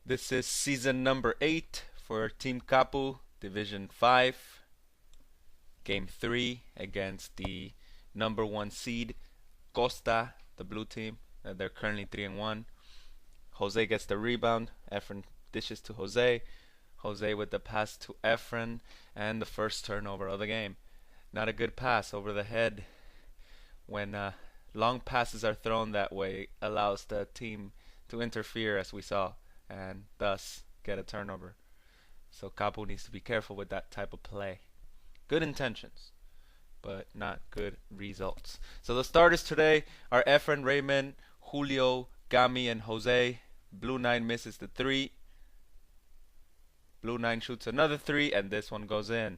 This is season number 8 for Team CAPU, Division 5, Game 3 against the number 1 seed, Costa, the blue team. They're currently 3-1. Jose gets the rebound. Efren dishes to Jose. Jose with the pass to Efren, and the first turnover of the game. Not a good pass over the head. When long passes are thrown that way, allows the team to interfere, as we saw, and thus get a turnover. So CAPU needs to be careful with that type of play. Good intentions, but not good results. So the starters today are Efren, Raymond, Julio, Gami, and Jose. Blue 9 misses the 3. Blue 9 shoots another 3, and this one goes in.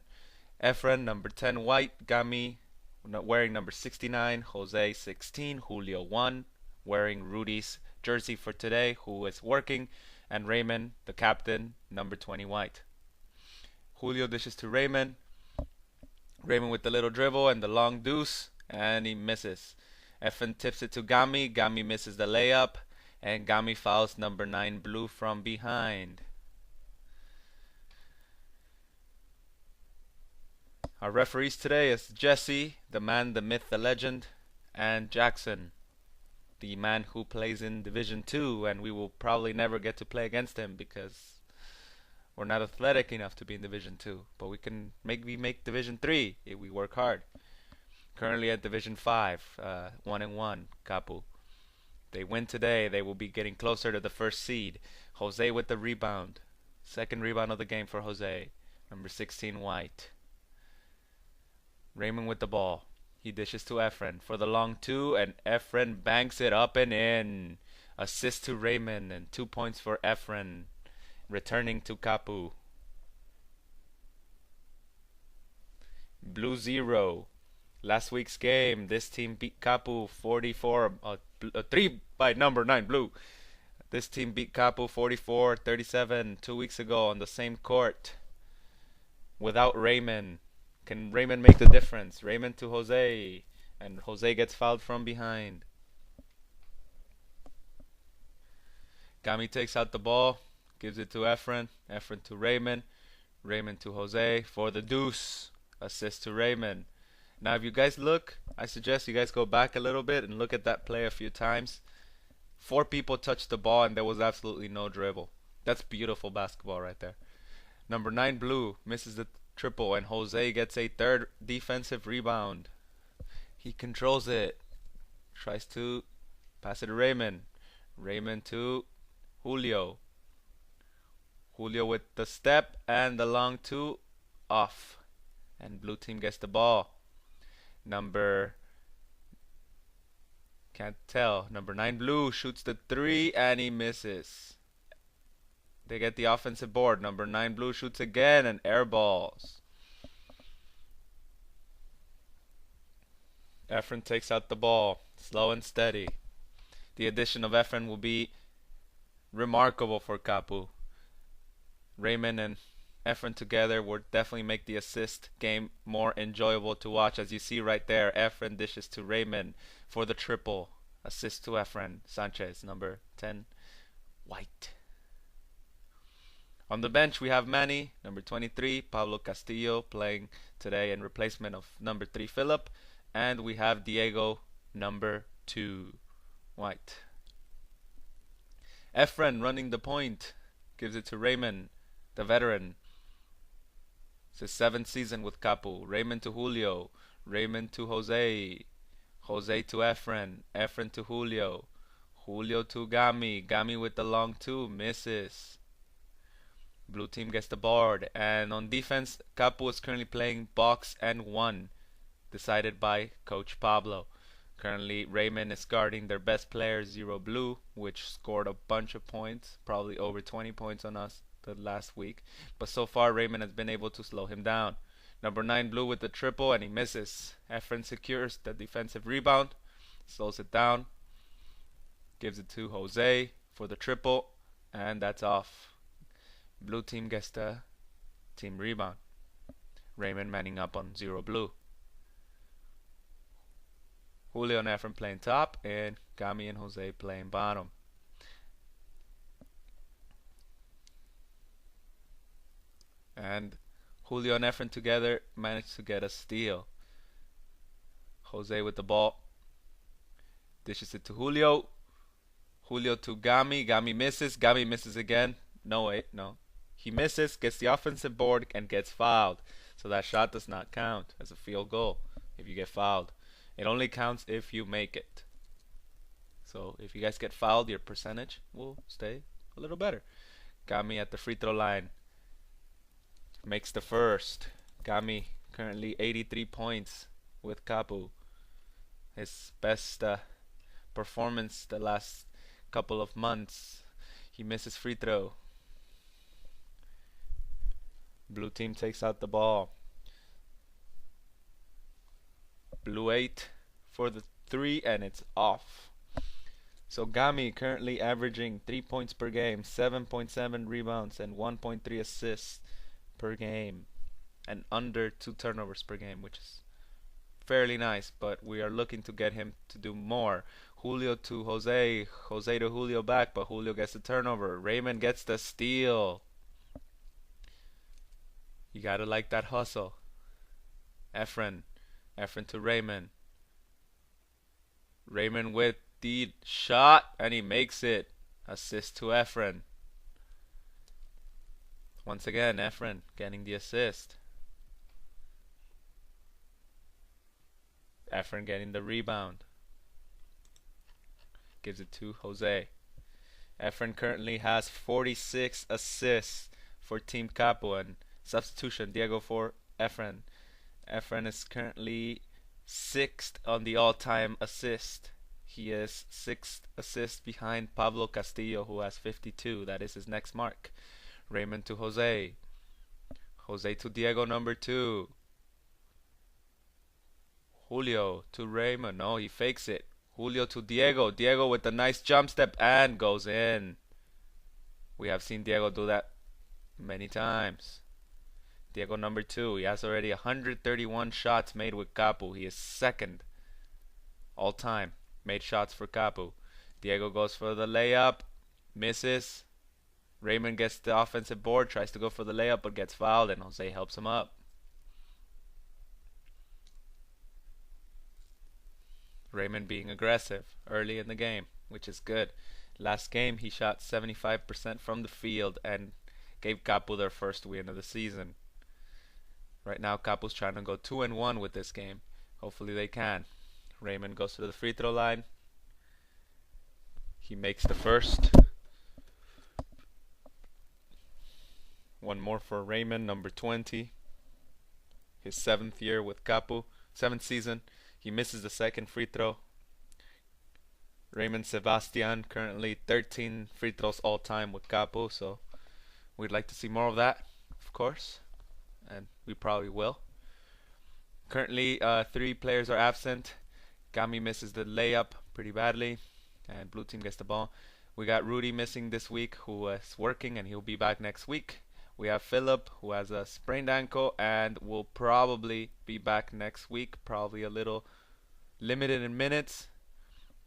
Efren, number 10, white. Gami, wearing number 69. Jose, 16. Julio, 1, wearing Rudy's jersey for today, who is working. And Raymond, the captain, number 20, white. Julio dishes to Raymond. Raymond with the little dribble and the long deuce, and he misses. Efren tips it to Gami. Gami misses the layup, and Gami fouls number 9, blue, from behind. Our referees today is Jesse, the man, the myth, the legend, and Jackson, the man who plays in Division 2, and we will probably never get to play against him because we're not athletic enough to be in Division 2. But we can maybe make Division 3 if we work hard. Currently at Division 5, 1-1, CAPU. They win today, they will be getting closer to the first seed. Jose with the rebound. Second rebound of the game for Jose. Number 16, white. Raymond with the ball. He dishes to Efren for the long 2, and Efren banks it up and in. Assist to Raymond, and 2 points for Efren. Returning to CAPU. Blue 0. Last week's game, this team beat CAPU 44, 3 by number 9, blue. This team beat CAPU 44-37 2 weeks ago on the same court without Raymond. Can Raymond make the difference? Raymond to Jose, and Jose gets fouled from behind. Gami takes out the ball, gives it to Efren. Efren to Raymond. Raymond to Jose for the deuce. Assist to Raymond. Now if you guys look, I suggest you guys go back a little bit and look at that play a few times. 4 people touched the ball and there was absolutely no dribble. That's beautiful basketball right there. Number 9, blue, misses the triple, and Jose gets a third defensive rebound. He controls it. Tries to pass it to Raymond. Raymond to Julio. Julio with the step and the long 2 off. And blue team gets the ball. Can't tell. Number 9 blue shoots the 3 and he misses. They get the offensive board. Number 9 blue shoots again and air balls. Efren takes out the ball, slow and steady. The addition of Efren will be remarkable for CAPU. Raymond and Efren together will definitely make the assist game more enjoyable to watch. As you see right there, Efren dishes to Raymond for the triple. Assist to Efren. Sanchez, number 10, white. On the bench we have Manny, number 23, Pablo Castillo playing today in replacement of number 3, Philip. And we have Diego, number 2, white. Efren running the point, gives it to Raymond, the veteran. It's his 7th season with CAPU. Raymond to Julio, Raymond to Jose, Jose to Efren, Efren to Julio, Julio to Gami, Gami with the long 2, misses. Blue team gets the board, and on defense, CAPU is currently playing box and 1, decided by Coach Pablo. Currently, Raymond is guarding their best player, 0 blue, which scored a bunch of points, probably over 20 points on us the last week. But so far, Raymond has been able to slow him down. Number 9 blue with the triple, and he misses. Efren secures the defensive rebound, slows it down, gives it to Jose for the triple, and that's off. Blue team gets the team rebound. Raymond manning up on 0 blue. Julio and Efren playing top, and Gami and Jose playing bottom. and Julio and Efren together managed to get a steal. Jose with the ball. Dishes it to Julio. Julio to Gami. Gami misses. Gami misses again. No, wait, no. He misses, gets the offensive board, and gets fouled. So that shot does not count as a field goal if you get fouled. It only counts if you make it. So if you guys get fouled, your percentage will stay a little better. Gami at the free throw line. Makes the first. Gami currently 83 points with CAPU. His best performance the last couple of months. He misses free throw. Blue team takes out the ball. Blue 8 for the 3, and it's off. So Gami currently averaging 3 points per game, 7.7 rebounds, and 1.3 assists per game, and under 2 turnovers per game, which is fairly nice, but we are looking to get him to do more. Julio to Jose, Jose to Julio back, but Julio gets the turnover. Raymond gets the steal. You gotta like that hustle. Efren to Raymond. Raymond with the shot, and he makes it. Assist to Efren. Once again, Efren getting the assist. Efren getting the rebound. Gives it to Jose. Efren currently has 46 assists for Team CAPU, and substitution Diego for Efren. Efren is currently 6th on the all-time assist. He is 6th assist behind Pablo Castillo, who has 52. That is his next mark. Raymond to Jose. Jose to Diego, number 2. Julio to Raymond. No, he fakes it. Julio to Diego. Diego with a nice jump step and goes in. We have seen Diego do that many times. Diego number 2. He has already 131 shots made with CAPU. He is 2nd all time made shots for CAPU. Diego goes for the layup. Misses. Raymond gets the offensive board. Tries to go for the layup but gets fouled, and Jose helps him up. Raymond being aggressive early in the game, which is good. Last game he shot 75% from the field and gave CAPU their first win of the season. Right now CAPU's trying to go 2-1 with this game. Hopefully they can. Raymond goes to the free throw line. He makes the first. One more for Raymond, number 20. His 7th year with CAPU, 7th season. He misses the second free throw. Raymond Sebastian currently 13 free throws all time with CAPU, so we'd like to see more of that, of course, and we probably will. Currently 3 players are absent. Gami misses the layup pretty badly, and blue team gets the ball. We got Rudy missing this week, who is working, and he'll be back next week. We have Philip, who has a sprained ankle and will probably be back next week. Probably a little limited in minutes,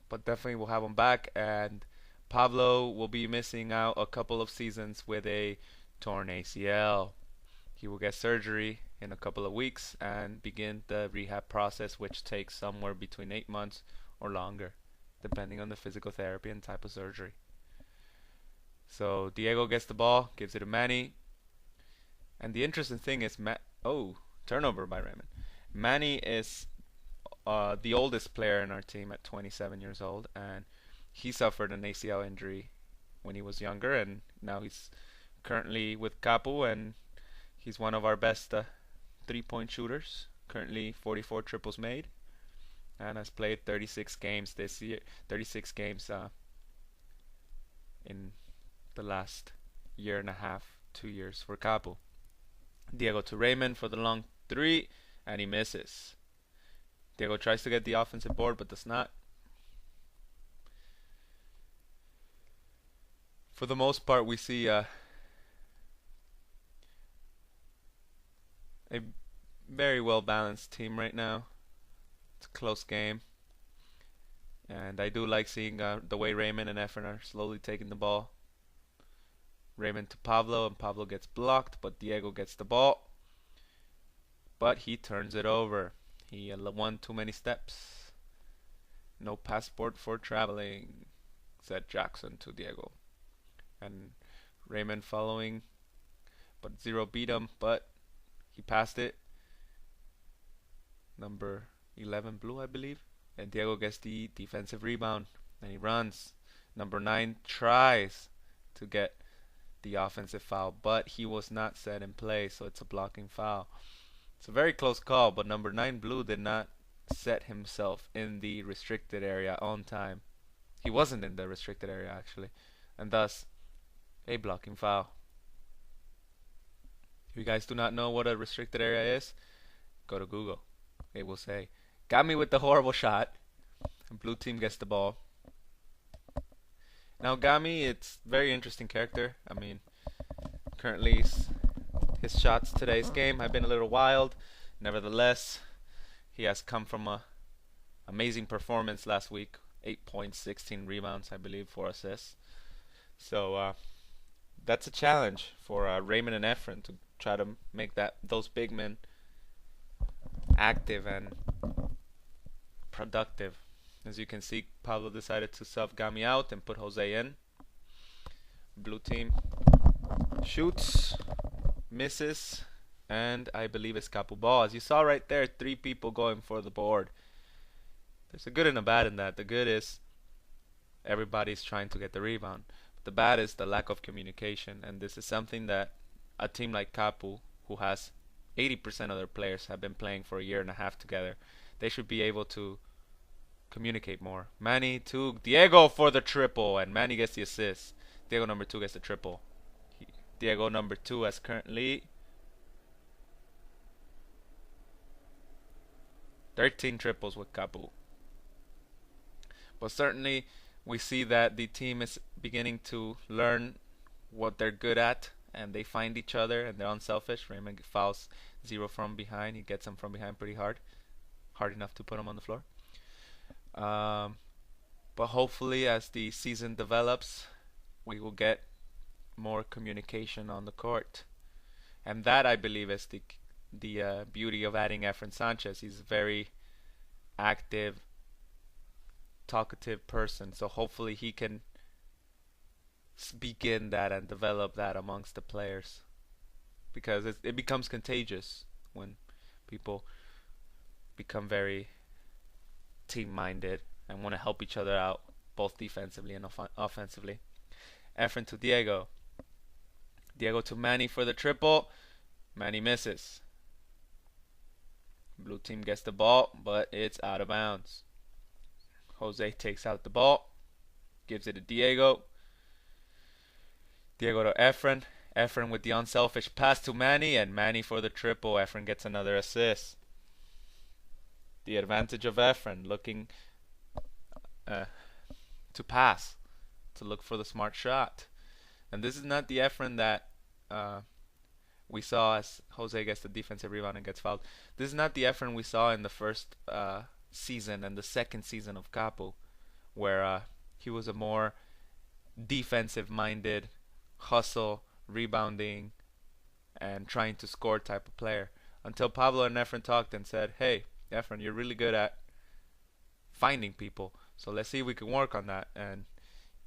but definitely we'll have him back. And Pablo will be missing out a couple of seasons with a torn ACL. He will get surgery in a couple of weeks and begin the rehab process, which takes somewhere between 8 months or longer, depending on the physical therapy and type of surgery. So Diego gets the ball, gives it to Manny. And the interesting thing is, turnover by Raymond. Manny is the oldest player in our team at 27 years old, and he suffered an ACL injury when he was younger, and now he's currently with CAPU, and he's one of our best 3-point shooters. Currently 44 triples made, and has played 36 games this year. 36 games in the last year and a half, 2 years for CAPU. Diego to Raymond for the long 3, and he misses. Diego tries to get the offensive board but does not. For the most part, we see a very well balanced team right now. It's a close game, and I do like seeing the way Raymond and Efren are slowly taking the ball. Raymond to Pablo, and Pablo gets blocked, but Diego gets the ball. But he turns it over. He won too many steps. No passport for traveling, said Jackson to Diego. And Raymond following, but Zero beat him, but he passed it. Number 11 blue, I believe. And Diego gets the defensive rebound, and he runs. Number 9 tries to get the offensive foul, but he was not set in play, so it's a blocking foul. It's a very close call, but number 9 blue did not set himself in the restricted area on time. He wasn't in the restricted area, actually, and thus a blocking foul. If you guys do not know what a restricted area is, go to Google. It will say, got me with the horrible shot. And blue team gets the ball. Now Gami, it's very interesting character. I mean, currently his shots today's game have been a little wild. Nevertheless, he has come from a amazing performance last week. 8 points, 16 rebounds, I believe, 4 assists. So that's a challenge for Raymond and Efren to try to make those big men active and productive. As you can see, Pablo decided to sub Gami out and put Jose in. Blue team shoots, misses, and I believe it's CAPU ball. As you saw right there, 3 people going for the board. There's a good and a bad in that. The good is everybody's trying to get the rebound. The bad is the lack of communication, and this is something that a team like CAPU, who has 80% of their players have been playing for a year and a half together, they should be able to communicate more. Manny to Diego for the triple, and Manny gets the assist. Diego number 2 gets the triple. Diego number 2 has currently 13 triples with CAPU. But certainly we see that the team is beginning to learn what they're good at, and they find each other, and they're unselfish. Raymond fouls Zero from behind. He gets him from behind pretty hard enough to put him on the floor. But hopefully as the season develops, we will get more communication on the court, and that, I believe, is the beauty of adding Efren Sanchez. He's a very active, talkative person, so hopefully he can begin that and develop that amongst the players, because it becomes contagious when people become very team-minded and want to help each other out, both defensively and offensively. Efren to Diego. Diego to Manny for the triple. Manny misses. Blue team gets the ball, but it's out of bounds. Jose takes out the ball, gives it to Diego. Diego to Efren. Efren with the unselfish pass to Manny, and Manny for the triple. Efren gets another assist. The advantage of Efren, looking to pass, to look for the smart shot. And this is not the Efren that we saw as Jose gets the defensive rebound and gets fouled. This is not the Efren we saw in the first season and the second season of CAPU, where he was a more defensive-minded, hustle, rebounding, and trying to score type of player. Until Pablo and Efren talked and said, hey, Efren, you're really good at finding people, so let's see if we can work on that. And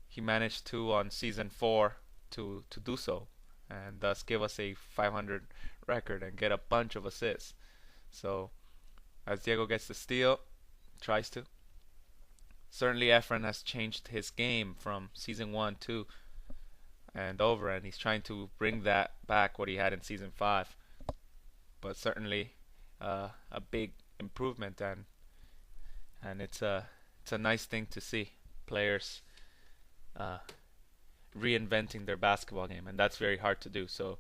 he managed to, on season 4, to do so, and thus give us a 500 record and get a bunch of assists. So as Diego gets the steal, tries to, certainly Efren has changed his game from season 1, 2, and over, and he's trying to bring that back, what he had in season 5. But certainly a big improvement, and it's a nice thing to see players reinventing their basketball game, and that's very hard to do. So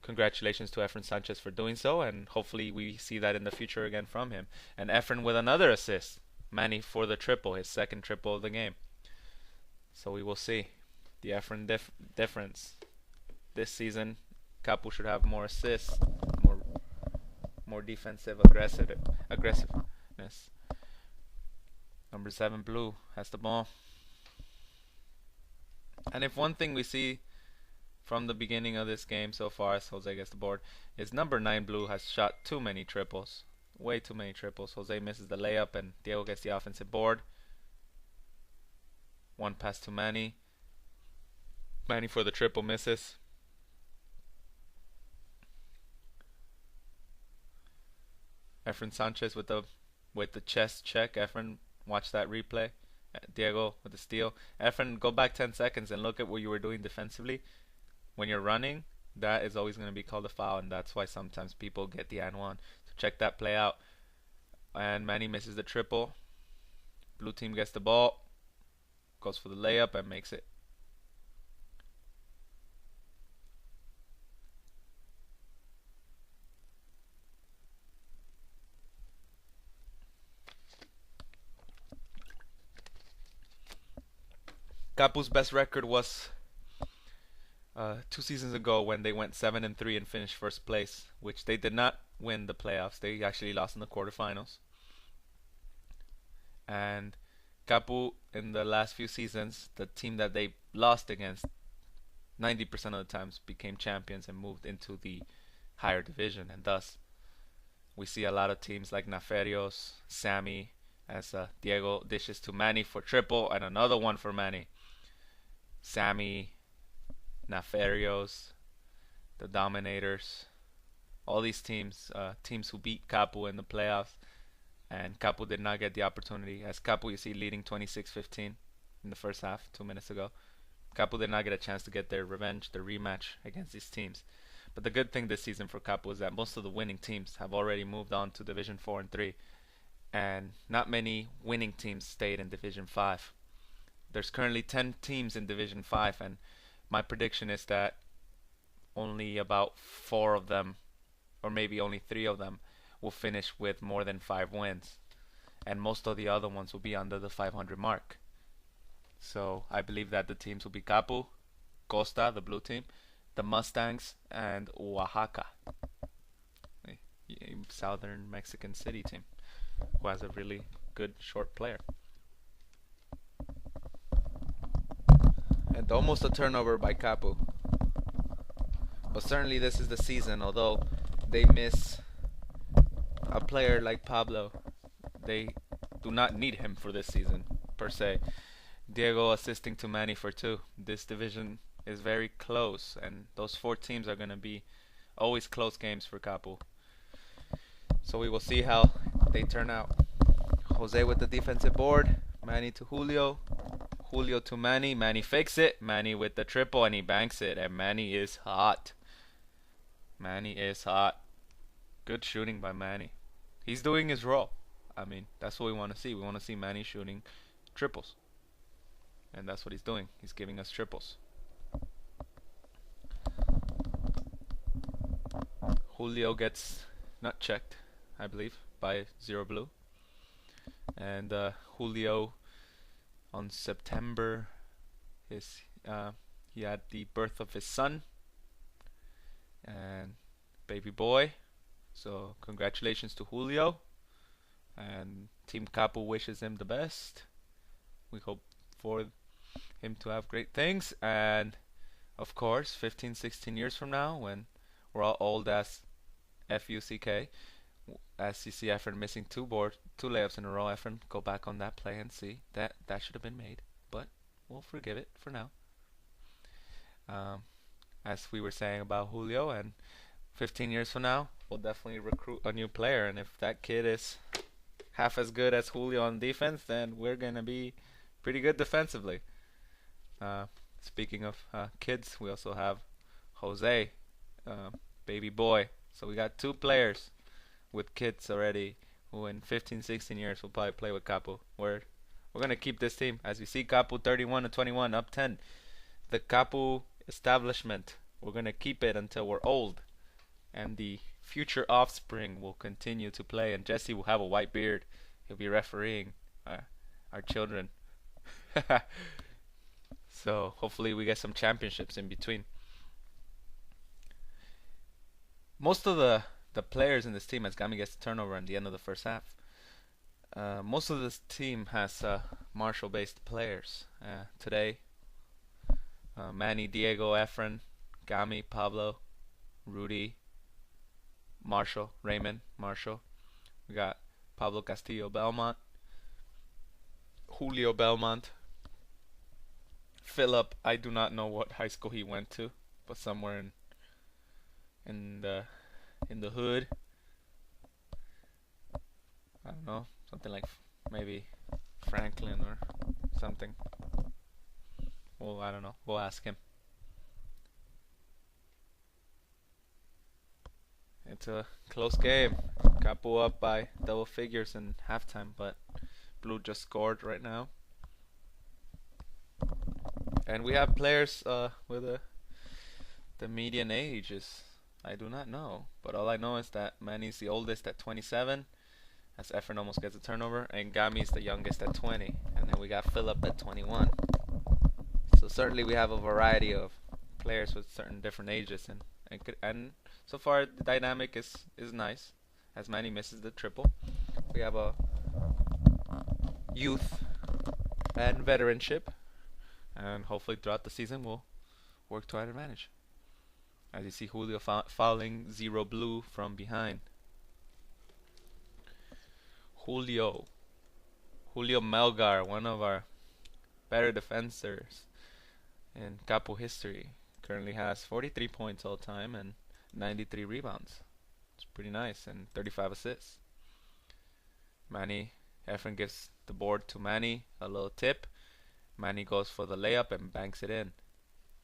congratulations to Efren Sanchez for doing so, and hopefully we see that in the future again from him. And Efren with another assist. Manny for the triple, his second triple of the game. So we will see the Efren difference. This season, CAPU should have more assists, more defensive aggressiveness. Number 7 blue has the ball. And if one thing we see from the beginning of this game so far as Jose gets the board is number 9 blue has shot too many triples. Way too many triples. Jose misses the layup and Diego gets the offensive board. One pass to Manny. Manny for the triple misses. Efren Sanchez with the chest check. Efren, watch that replay. Diego with the steal. Efren, go back 10 seconds and look at what you were doing defensively. When you're running, that is always going to be called a foul, and that's why sometimes people get the and one. So check that play out. And Manny misses the triple. Blue team gets the ball, goes for the layup and makes it. CAPU's best record was 2 seasons ago when they went 7-3 and finished first place, which they did not win the playoffs. They actually lost in the quarterfinals. And CAPU in the last few seasons, the team that they lost against 90% of the times became champions and moved into the higher division, and thus we see a lot of teams like Naferios, Sammy, as Diego dishes to Manny for triple and another one for Manny. Sammy, Naferios, the Dominators, all these teams, teams who beat CAPU in the playoffs, and CAPU did not get the opportunity. As CAPU, you see, leading 26-15 in the first half, 2 minutes ago. CAPU did not get a chance to get their revenge, their rematch against these teams. But the good thing this season for CAPU is that most of the winning teams have already moved on to Division 4 and 3, and not many winning teams stayed in Division 5. There's currently 10 teams in Division 5, and my prediction is that only about 4 of them, or maybe only 3 of them, will finish with more than 5 wins, and most of the other ones will be under the 500 mark. So I believe that the teams will be CAPU, Costa, the blue team, the Mustangs, and Oaxaca, a southern Mexican city team, who has a really good short player. And almost a turnover by CAPU. But certainly this is the season, although they miss a player like Pablo. They do not need him for this season, per se. Diego assisting to Manny for 2. This division is very close, and those 4 teams are going to be always close games for CAPU. So we will see how they turn out. Jose with the defensive board. Manny to Julio. Julio to Manny. Manny fakes it. Manny with the triple, and he banks it. And Manny is hot. Manny is hot. Good shooting by Manny. He's doing his role. I mean, that's what we want to see. We want to see Manny shooting triples. And that's what he's doing. He's giving us triples. Julio gets not checked, I believe, by 0 blue. And Julio, on September, he had the birth of his son and baby boy. So congratulations to Julio, and Team CAPU wishes him the best. We hope for him to have great things, and of course 15-16 years from now, when we're all old as FUCK, as you see Efren missing 2 layups in a row, Efren, go back on that play and see that should have been made, but we'll forgive it for now. As we were saying about Julio, and 15 years from now we'll definitely recruit a new player, and if that kid is half as good as Julio on defense, then we're gonna be pretty good defensively. Speaking of kids, we also have Jose, baby boy. So we got 2 players with kids already who in 15-16 years will probably play with CAPU. We're gonna keep this team. As you see, CAPU 31-21, up 10. The CAPU establishment, we're gonna keep it until we're old, and the future offspring will continue to play. And Jesse will have a white beard. He'll be refereeing our children. So hopefully we get some championships in between. Most of the players in this team, as Gami gets the turnover at the end of the first half, most of this team has Marshall-based players. Today, Manny, Diego, Efren, Gami, Pablo, Rudy, Raymond, Marshall. We got Pablo Castillo Belmont, Julio Belmont, Philip. I do not know what high school he went to, but somewhere in the hood. I don't know, something like maybe Franklin or something. Well, I don't know. We'll ask him. It's a close game. CAPU up by double figures in halftime, but Blue just scored right now. And we have players with the median age is, I do not know, but all I know is that Manny's the oldest at 27, as Efren almost gets a turnover, and Gami's the youngest at 20, and then we got Philip at 21. So certainly we have a variety of players with certain different ages, and so far the dynamic is nice, as Manny misses the triple. We have a youth and veteranship, and hopefully throughout the season we'll work to our advantage. As you see, Julio fouling 0 Blue from behind. Julio Melgar, one of our better defenders in CAPU history, currently has 43 points all time and 93 rebounds. It's pretty nice, and 35 assists. Efren gives the board to Manny, a little tip. Manny goes for the layup and banks it in.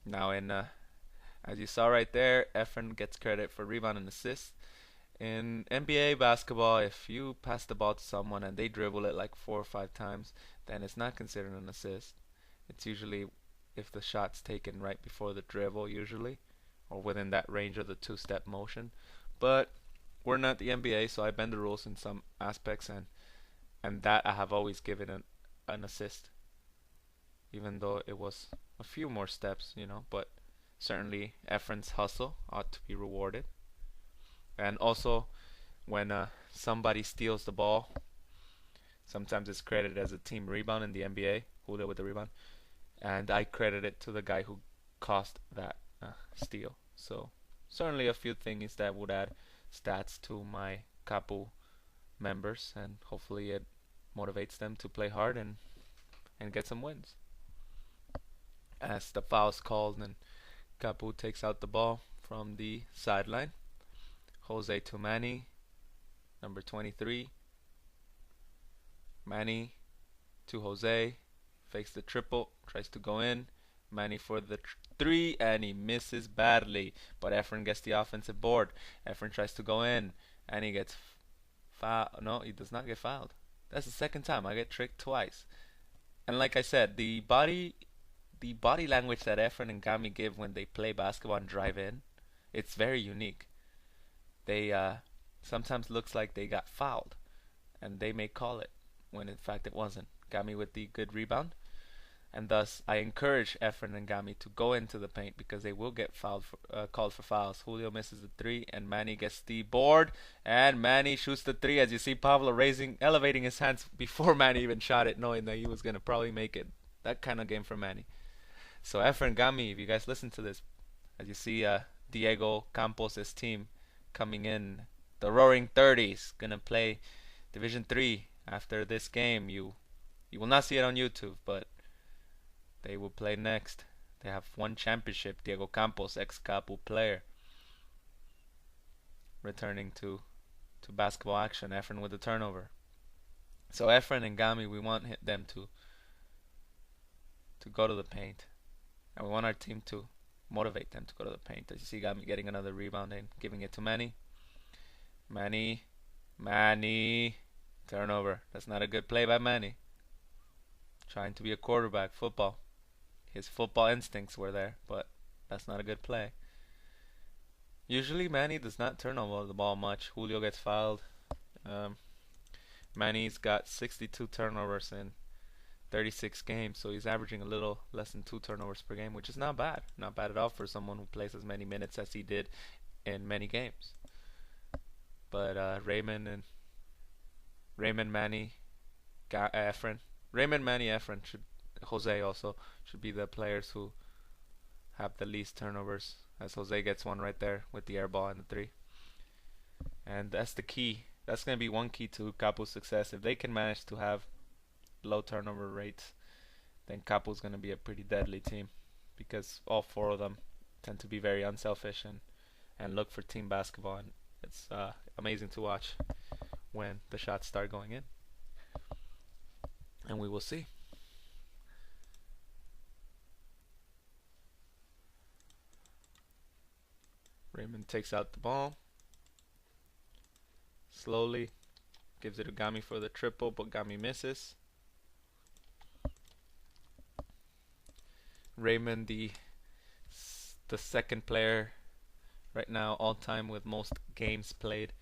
Now as you saw right there, Efren gets credit for rebound and assist. In NBA basketball, if you pass the ball to someone and they dribble it like 4 or 5 times, then it's not considered an assist. It's usually if the shot's taken right before the dribble, usually, or within that range of the 2-step motion. But we're not the NBA, so I bend the rules in some aspects, and that I have always given an assist, even though it was a few more steps, but certainly Efren's hustle ought to be rewarded. And also, when somebody steals the ball, sometimes it's credited as a team rebound in the NBA, Julio with the rebound, and I credit it to the guy who caused that steal. So certainly a few things that would add stats to my CAPU members, and hopefully it motivates them to play hard and get some wins. As the foul's called and CAPU takes out the ball from the sideline, Jose to Manny, number 23. Manny to Jose, fakes the triple, tries to go in. Manny for the 3, and he misses badly, but Efren gets the offensive board. Efren tries to go in, and he gets fouled. No, he does not get fouled. That's the second time. I get tricked twice. And like I said, the body language that Efren and Gami give when they play basketball and drive in, it's very unique. They sometimes looks like they got fouled, and they may call it when in fact it wasn't. Gami with the good rebound, and thus I encourage Efren and Gami to go into the paint because they will get called for fouls. Julio misses the 3, and Manny gets the board, and Manny shoots the 3. As you see, Pablo elevating his hands before Manny even shot it, knowing that he was gonna probably make it. That kind of game for Manny. So Efren, Gami, if you guys listen to this, as you see, Diego Campos' team coming in, the Roaring 30s, gonna play Division 3 after this game. You will not see it on YouTube, but they will play next. They have won championship. Diego Campos, ex-CAPU player, returning to basketball action. Efren with the turnover. So Efren and Gami, we want them to go to the paint, and we want our team to motivate them to go to the paint. As you see, Gami getting another rebound and giving it to Manny. Manny, turnover. That's not a good play by Manny. Trying to be a quarterback, football. His football instincts were there, but that's not a good play. Usually Manny does not turn over the ball much. Julio gets fouled. Manny's got 62 turnovers in 36 games, so he's averaging a little less than 2 turnovers per game, which is not bad. Not bad at all for someone who plays as many minutes as he did in many games. But Raymond, Manny, Efren, Jose also should be the players who have the least turnovers, as Jose gets one right there with the air ball and the three. And that's the key. That's going to be one key to CAPU's success. If they can manage to have low turnover rates, then CAPU's going to be a pretty deadly team, because all four of them tend to be very unselfish and look for team basketball. And it's amazing to watch when the shots start going in. And we will see. Raymond takes out the ball. Slowly gives it to Gami for the triple, but Gami misses. Raymond, the second player right now all time with most games played,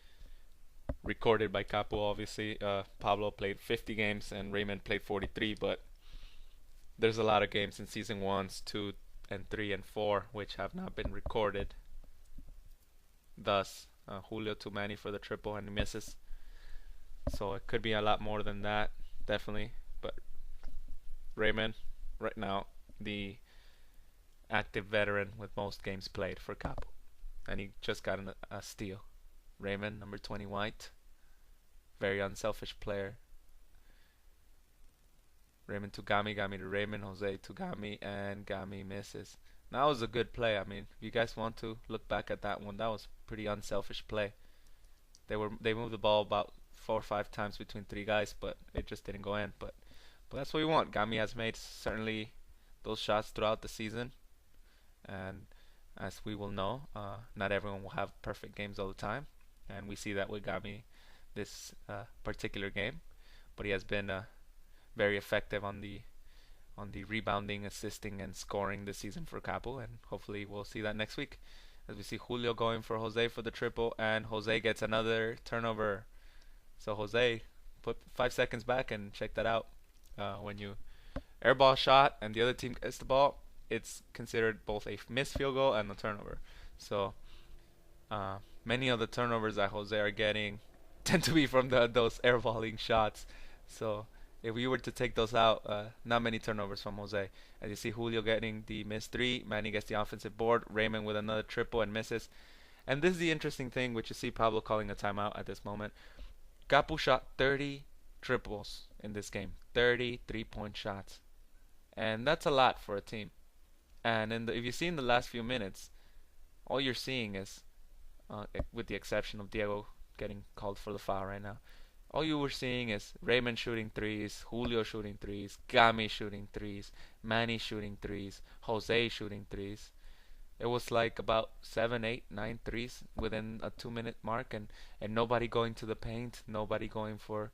recorded by CAPU obviously. Pablo played 50 games and Raymond played 43, but there's a lot of games in season 1s, 2 and 3 and 4 which have not been recorded. Thus Julio to Manny for the triple and he misses, so it could be a lot more than that, definitely. But Raymond right now the active veteran with most games played for CAPU, and he just got a steal. Raymond, number 20 white, very unselfish player. Raymond to Gami, Gami to Raymond, Jose to Gami, and Gami misses. That was a good play. I mean, if you guys want to look back at that one, that was pretty unselfish play. They moved the ball about 4 or 5 times between 3 guys, but it just didn't go in. But that's what we want. Gami has made certainly those shots throughout the season, and as we will know, not everyone will have perfect games all the time, and we see that with Gami this particular game. But he has been very effective on the rebounding, assisting, and scoring this season for CAPU, and hopefully we'll see that next week. As we see Julio going for Jose for the triple, and Jose gets another turnover. So Jose, put 5 seconds back and check that out. When you airball shot and the other team gets the ball, it's considered both a missed field goal and a turnover. So many of the turnovers that Jose are getting tend to be from those airballing shots. So if we were to take those out, not many turnovers from Jose. As you see Julio getting the missed 3, Manny gets the offensive board, Raymond with another triple and misses. And this is the interesting thing, which you see Pablo calling a timeout at this moment. CAPU shot 30 triples in this game, 30 3-point shots. And that's a lot for a team. And if you see in the last few minutes, all you're seeing is, with the exception of Diego getting called for the foul right now, all you were seeing is Raymond shooting threes, Julio shooting threes, Gami shooting threes, Manny shooting threes, Jose shooting threes. It was like about 7, 8, 9 threes within a 2-minute mark, and nobody going to the paint, nobody going for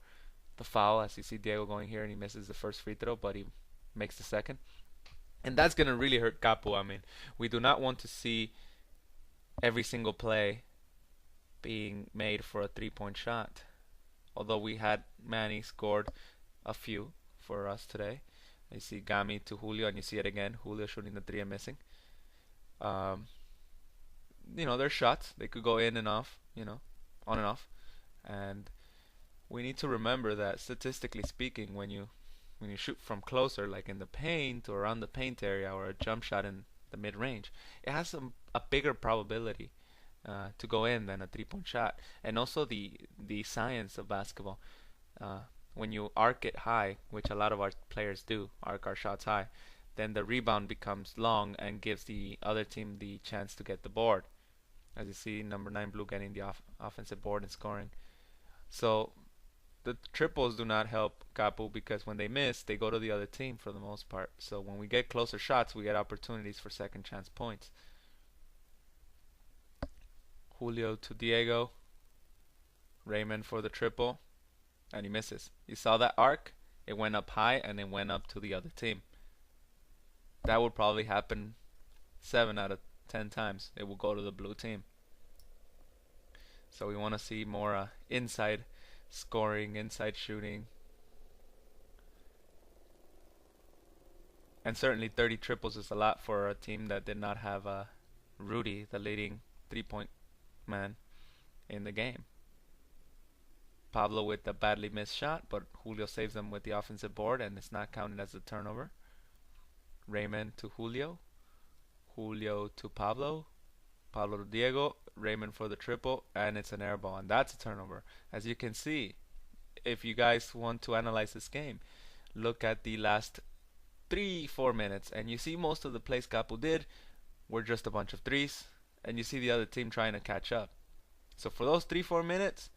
the foul. As you see Diego going here and he misses the first free throw, but he makes the second. And that's going to really hurt CAPU. I mean, we do not want to see every single play being made for a 3-point shot. Although we had Manny scored a few for us today. You see Gami to Julio, and you see it again. Julio shooting the 3 and missing. They're shots. They could go in and off, on and off. And we need to remember that statistically speaking, when you shoot from closer, like in the paint or around the paint area, or a jump shot in the mid-range, it has a bigger probability to go in than a 3-point shot. And also the science of basketball, when you arc it high, which a lot of our players do, arc our shots high, then the rebound becomes long and gives the other team the chance to get the board. As you see, number 9 blue getting the offensive board and scoring. So the triples do not help CAPU, because when they miss, they go to the other team for the most part. So when we get closer shots, we get opportunities for second chance points. Julio to Diego, Raymond for the triple, and he misses. You saw that arc? It went up high and it went up to the other team. That would probably happen 7 out of 10 times. It will go to the blue team. So we want to see more inside scoring, inside shooting. And certainly 30 triples is a lot for a team that did not have Rudy, the leading 3-point man in the game. Pablo with the badly missed shot, but Julio saves them with the offensive board, and it's not counted as a turnover. Raymond to Julio. Julio to Pablo, Pablo to Diego, Raymond for the triple, and it's an air ball, and that's a turnover. As you can see, if you guys want to analyze this game, look at the last 3-4 minutes, and you see most of the plays CAPU did were just a bunch of threes, and you see the other team trying to catch up. So for those 3-4 minutes,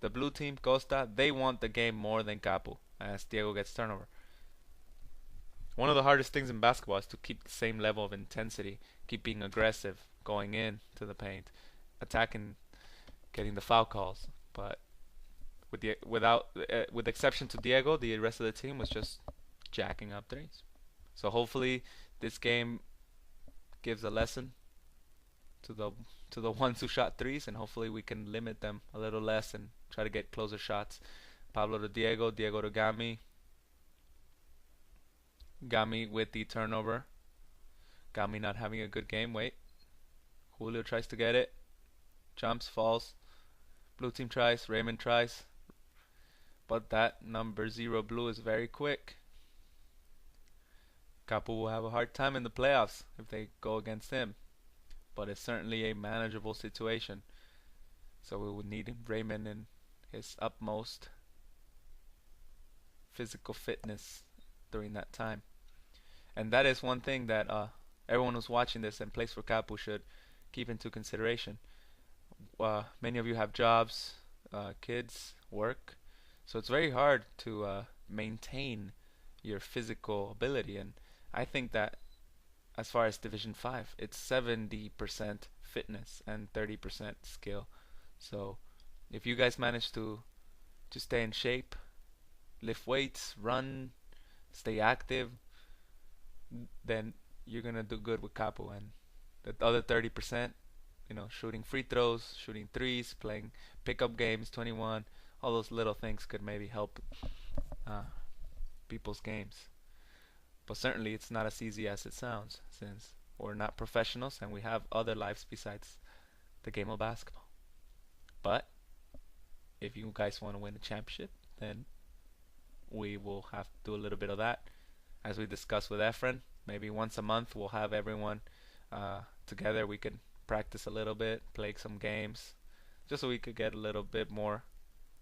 the blue team, Costa, they want the game more than CAPU, as Diego gets turnover. One of the hardest things in basketball is to keep the same level of intensity, keep being aggressive, going in to the paint, attacking, getting the foul calls. But with exception to Diego, the rest of the team was just jacking up threes. So hopefully this game gives a lesson to the ones who shot threes, and hopefully we can limit them a little less and try to get closer shots. Pablo to Diego, Diego to Gami. Gami with the turnover. Gami not having a good game. Wait. Julio tries to get it. Jumps, falls. Blue team tries. Raymond tries. But that number 0 blue is very quick. CAPU will have a hard time in the playoffs if they go against him. But it's certainly a manageable situation. So we would need Raymond in his utmost physical fitness during that time. And that is one thing that everyone who's watching this and plays for CAPU should keep into consideration. Many of you have jobs, kids, work, so it's very hard to maintain your physical ability. And I think that as far as Division 5, it's 70% fitness and 30% skill. So if you guys manage to stay in shape, lift weights, run, stay active, then you're gonna do good with CAPU. And the other 30%, shooting free throws, shooting threes, playing pickup games, 21, all those little things could maybe help people's games. But certainly it's not as easy as it sounds, since we're not professionals and we have other lives besides the game of basketball. But if you guys want to win a championship, then we will have to do a little bit of that. As we discussed with Efren, maybe once a month we'll have everyone together. We could practice a little bit, play some games, just so we could get a little bit more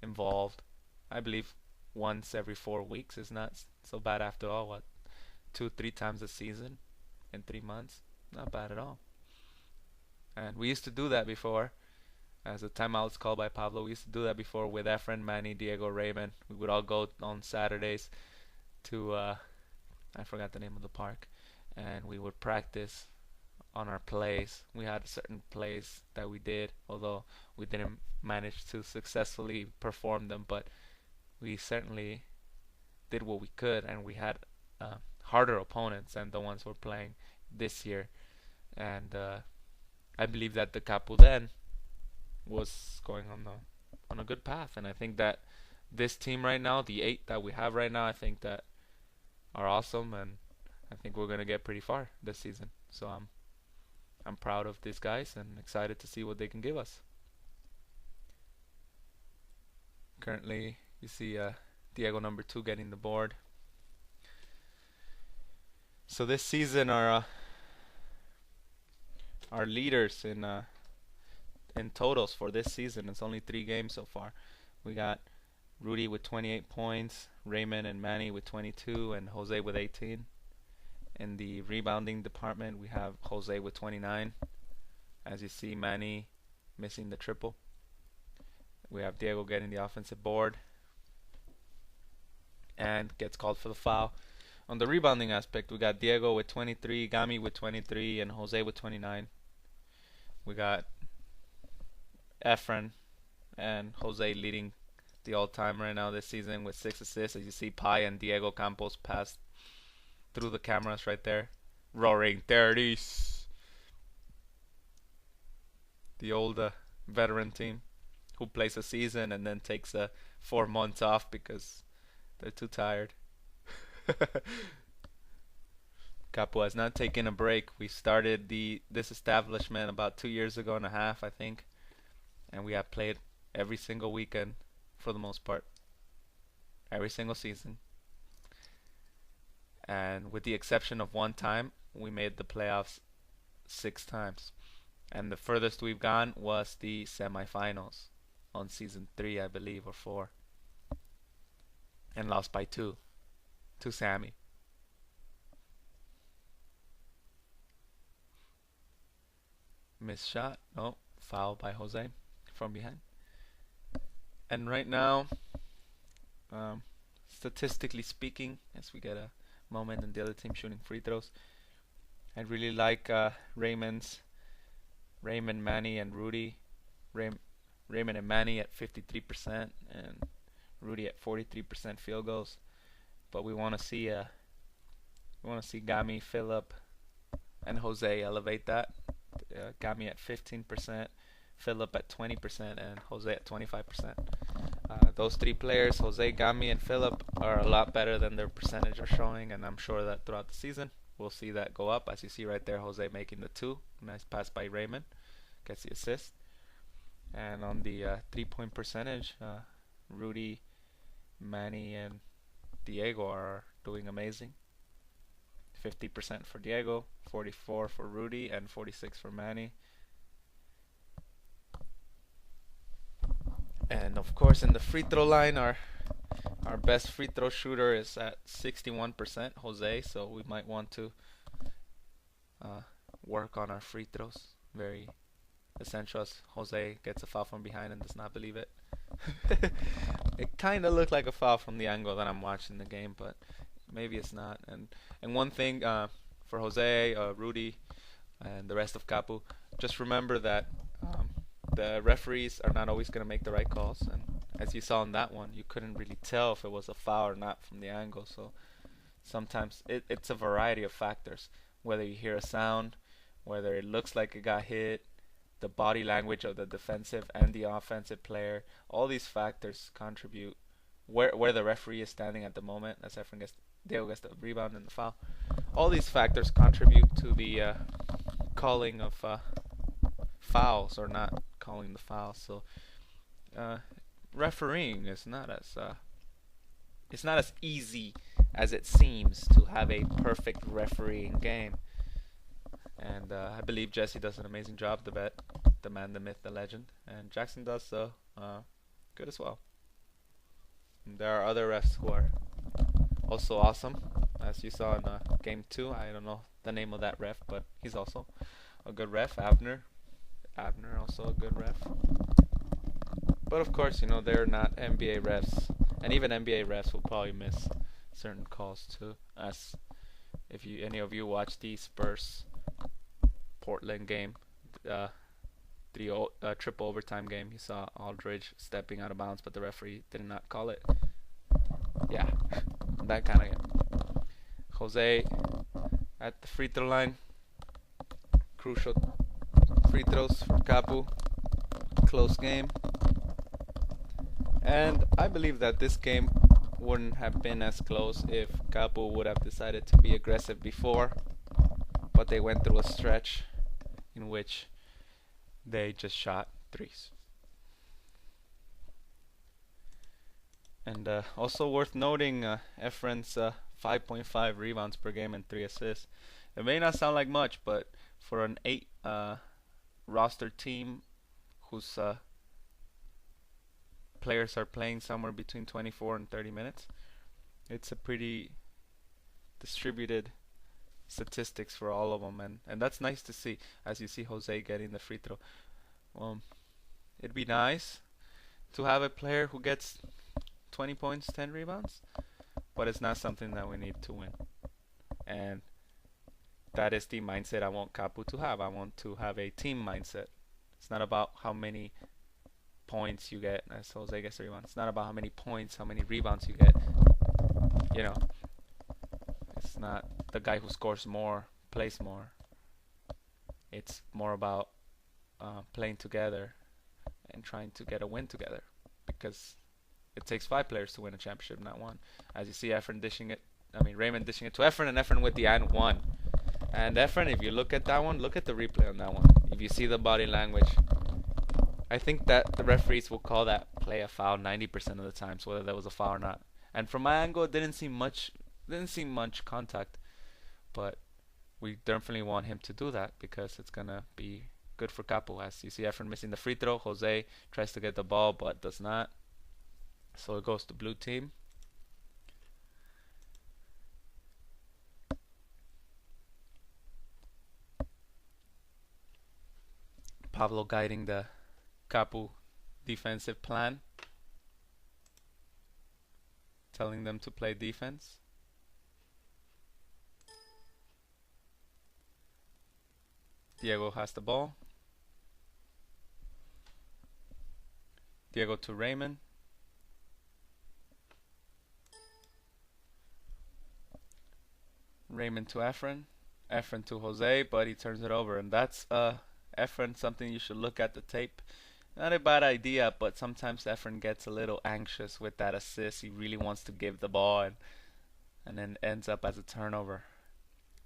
involved. I believe once every 4 weeks is not so bad after all. What, 2-3 times a season in 3 months? Not bad at all. And we used to do that before. As the timeouts called by Pablo, we used to do that before with Efren, Manny, Diego, Raymond. We would all go on Saturdays to I forgot the name of the park, and we would practice on our plays. We had certain plays that we did, although we didn't manage to successfully perform them, but we certainly did what we could, and we had harder opponents than the ones we're playing this year. And I believe that the CAPU then was going on a good path, and I think that this team right now, the 8 that we have right now, I think that are awesome, and I think we're gonna get pretty far this season. So I'm proud of these guys and excited to see what they can give us. Currently, you see Diego number 2 getting the board. So this season, our leaders in totals for this season, it's only 3 games so far. We got Rudy with 28 points, Raymond and Manny with 22, and Jose with 18. In the rebounding department, we have Jose with 29. As you see, Manny missing the triple. We have Diego getting the offensive board and gets called for the foul. On the rebounding aspect, we got Diego with 23, Gami with 23, and Jose with 29. We got Efren and Jose leading the all-time right now this season with 6 assists. As you see, Pai and Diego Campos passed through the cameras right there. Roaring 30s. The old veteran team who plays a season and then takes 4 months off because they're too tired. CAPU has not taken a break. We started this establishment about 2 years ago and a half, I think, and we have played every single weekend for the most part, every single season. And with the exception of one time, we made the playoffs 6 times. And the furthest we've gone was the semifinals on season 3, I believe, or 4. And lost by 2 to Sammy. Missed shot. No, foul by Jose from behind. And right now, statistically speaking, as we get a moment and the other team shooting free throws, I really like Raymond, Manny, and Rudy. Raymond and Manny at 53% and Rudy at 43% field goals. But we want to see Gami, Phillip, and Jose elevate that. Gami at 15%, Phillip at 20%, and Jose at 25%. Those 3 players, Jose, Gami, and Phillip, are a lot better than their percentage are showing, and I'm sure that throughout the season we'll see that go up. As you see right there, Jose making the 2. Nice pass by Raymond. Gets the assist. And on the 3-point percentage, Rudy, Manny, and Diego are doing amazing. 50% for Diego, 44 for Rudy, and 46 for Manny. And of course, in the free throw line, our best free throw shooter is at 61%, Jose. So we might want to work on our free throws. Very essential, as Jose gets a foul from behind and does not believe it. It kind of looked like a foul from the angle that I'm watching the game, but maybe it's not. And one thing for Jose, Rudy, and the rest of CAPU, just remember that the referees are not always going to make the right calls. And as you saw in that one, you couldn't really tell if it was a foul or not from the angle. So sometimes it's a variety of factors. Whether you hear a sound, whether it looks like it got hit, the body language of the defensive and the offensive player, all these factors contribute. Where the referee is standing at the moment, as Diego gets the rebound and the foul. All these factors contribute to the calling of fouls or not calling the foul. So refereeing is not as easy as it seems to have a perfect refereeing game. And I believe Jesse does an amazing job, the man, the myth, the legend, and Jackson does so good as well. And there are other refs who are also awesome, as you saw in game 2. I don't know the name of that ref, but he's also a good ref. Abner also a good ref. But of course, they're not NBA refs, and even NBA refs will probably miss certain calls too. As if any of you watched the Spurs Portland game, triple overtime game, you saw Aldridge stepping out of bounds, but the referee did not call it. Yeah, that kind of game. Jose at the free throw line. Crucial free throws for CAPU. Close game. And I believe that this game wouldn't have been as close if CAPU would have decided to be aggressive before, but they went through a stretch in which they just shot threes. And also worth noting, Efren's 5.5 rebounds per game and 3 assists. It may not sound like much, but for an 8 roster team whose players are playing somewhere between 24 and 30 minutes, it's a pretty distributed statistics for all of them, and that's nice to see. As you see Jose getting the free throw, it'd be nice to have a player who gets 20 points, 10 rebounds, but it's not something that we need to win. And that is the mindset I want CAPU to have. I want to have a team mindset. It's not about how many points you get, as Jose gets the rebound. It's not about how many points, how many rebounds you get. It's not the guy who scores more, plays more. It's more about playing together and trying to get a win together, because it takes 5 players to win a championship, not 1. As you see Raymond dishing it to Efren, and Efren with the and 1. And Efren, if you look at that one, look at the replay on that one. If you see the body language, I think that the referees will call that play a foul 90% of the times, whether that was a foul or not. And from my angle, it didn't seem much contact, but we definitely want him to do that because it's gonna be good for CAPU. As you see, Efren missing the free throw. Jose tries to get the ball but does not. So it goes to blue team. Pablo guiding the CAPU defensive plan, telling them to play defense. Diego has the ball. Diego to Raymond. Raymond to Efren. Efren to Jose, but he turns it over, and that's Efren, something you should look at the tape. Not a bad idea, but sometimes Efren gets a little anxious with that assist. He really wants to give the ball, and then ends up as a turnover.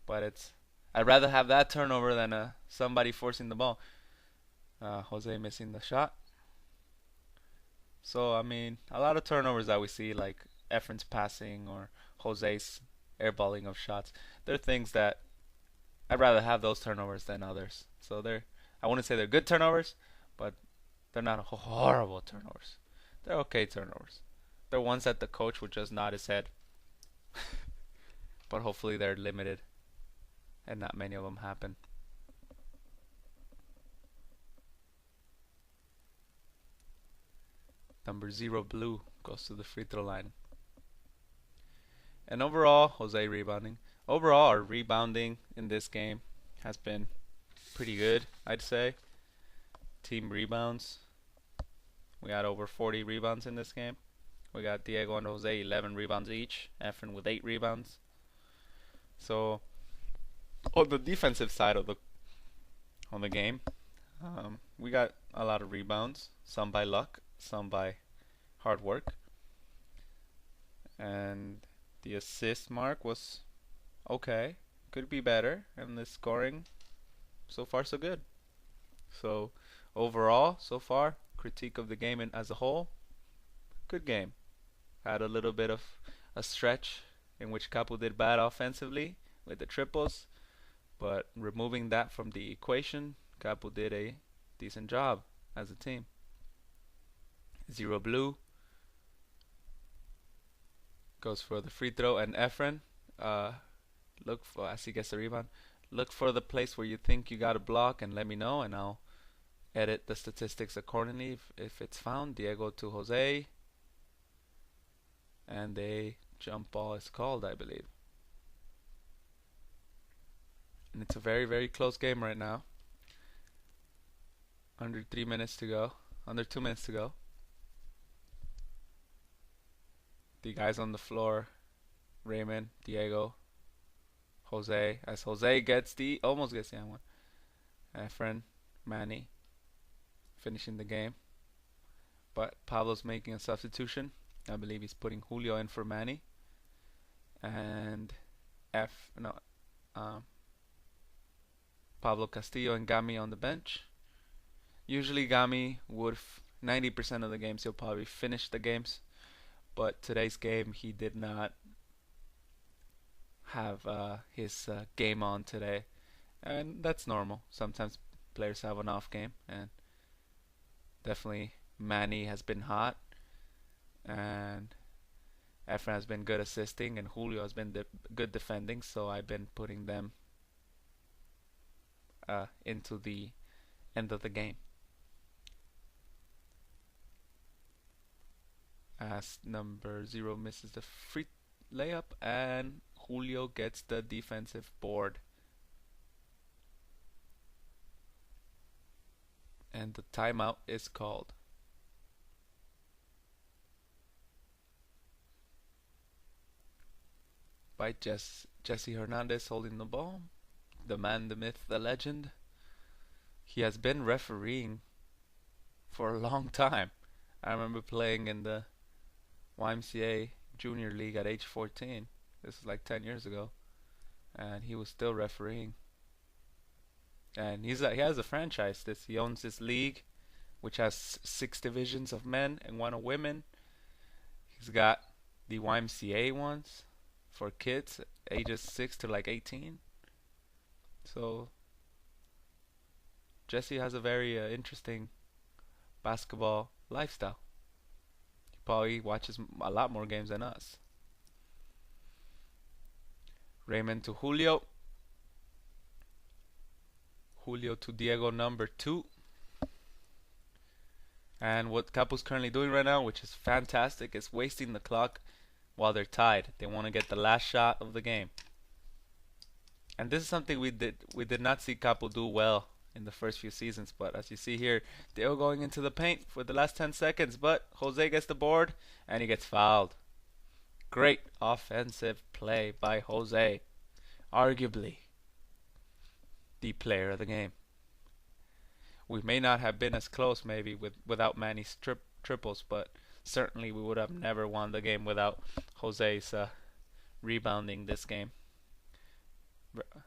But I'd rather have that turnover than somebody forcing the ball. Jose missing the shot. So I mean, a lot of turnovers that we see, like Efren's passing or Jose's airballing of shots. They're things that I'd rather have those turnovers than others. So I wouldn't say they're good turnovers, but they're not horrible turnovers. They're okay turnovers. They're ones that the coach would just nod his head. But hopefully they're limited and not many of them happen. Number 0 blue goes to the free throw line. And overall, Jose rebounding. Overall, our rebounding in this game has been pretty good, I'd say. Team rebounds. We got over 40 rebounds in this game. We got Diego and Jose 11 rebounds each. Efren with 8 rebounds. So on the defensive side of the game, we got a lot of rebounds. Some by luck, some by hard work. And the assist mark was okay. Could be better. And the scoring, so far so good. So overall, so far, critique of the game as a whole, good game. Had a little bit of a stretch in which CAPU did bad offensively with the triples, but removing that from the equation, CAPU did a decent job as a team. 0 blue goes for the free throw, and Efren, look for, as he gets the rebound, look for the place where you think you got a block and let me know, and I'll edit the statistics accordingly if it's found. Diego to Jose, and a jump ball is called, I believe. And it's a very, very close game right now. Under 3 minutes to go. Under 2 minutes to go. The guys on the floor, Raymond, Diego, Jose. As Jose almost gets the one. Efren, Manny, finishing the game. But Pablo's making a substitution. I believe he's putting Julio in for Manny. And Pablo Castillo and Gami on the bench. Usually Gami would 90% of the games he'll probably finish the games, but today's game he did not have his game on today, and that's normal. Sometimes players have an off game, and definitely Manny has been hot, and Efren has been good assisting, and Julio has been good defending, so I've been putting them into the end of the game. As number 0 misses the free layup, and Julio gets the defensive board. And the timeout is called. By Jesse Hernandez holding the ball. The man, the myth, the legend. He has been refereeing for a long time. I remember playing in the YMCA Junior League at age 14. This is like 10 years ago. And he was still refereeing. And he has a franchise. He owns this league, which has 6 divisions of men and 1 of women. He's got the YMCA ones for kids ages 6 to like 18. So Jesse has a very interesting basketball lifestyle. He probably watches a lot more games than us. Raymond to Julio. Julio to Diego number 2. And what CAPU's currently doing right now, which is fantastic, is wasting the clock while they're tied. They want to get the last shot of the game. And this is something we did not see CAPU do well in the first few seasons. But as you see here, Diego going into the paint for the last 10 seconds. But Jose gets the board and he gets fouled. Great offensive play by Jose. Arguably the player of the game. We may not have been as close maybe without Manny's triples, but certainly we would have never won the game without Jose's rebounding this game.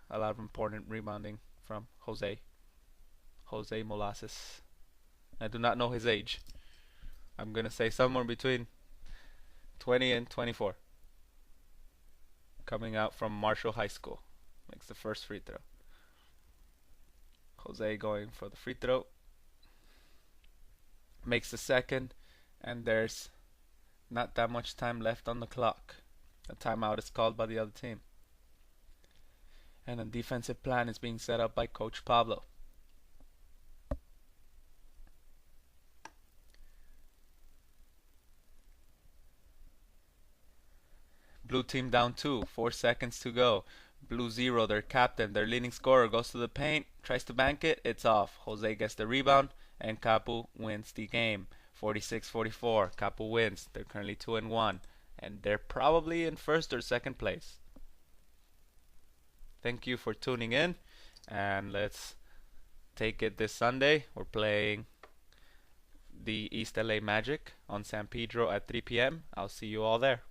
A lot of important rebounding from Jose Molasses. I do not know his age. I'm going to say somewhere between 20 and 24. Coming out from Marshall High School. Makes the first free throw. Jose going for the free throw. Makes the second. And there's not that much time left on the clock. A timeout is called by the other team. And a defensive plan is being set up by Coach Pablo. Blue team down 2, 4 seconds to go. Blue 0, their captain, their leading scorer, goes to the paint, tries to bank it, it's off. Jose gets the rebound, and CAPU wins the game. 46-44, CAPU wins. They're currently 2-1, and they're probably in first or second place. Thank you for tuning in, and let's take it this Sunday. We're playing the East LA Magic on San Pedro at 3 p.m. I'll see you all there.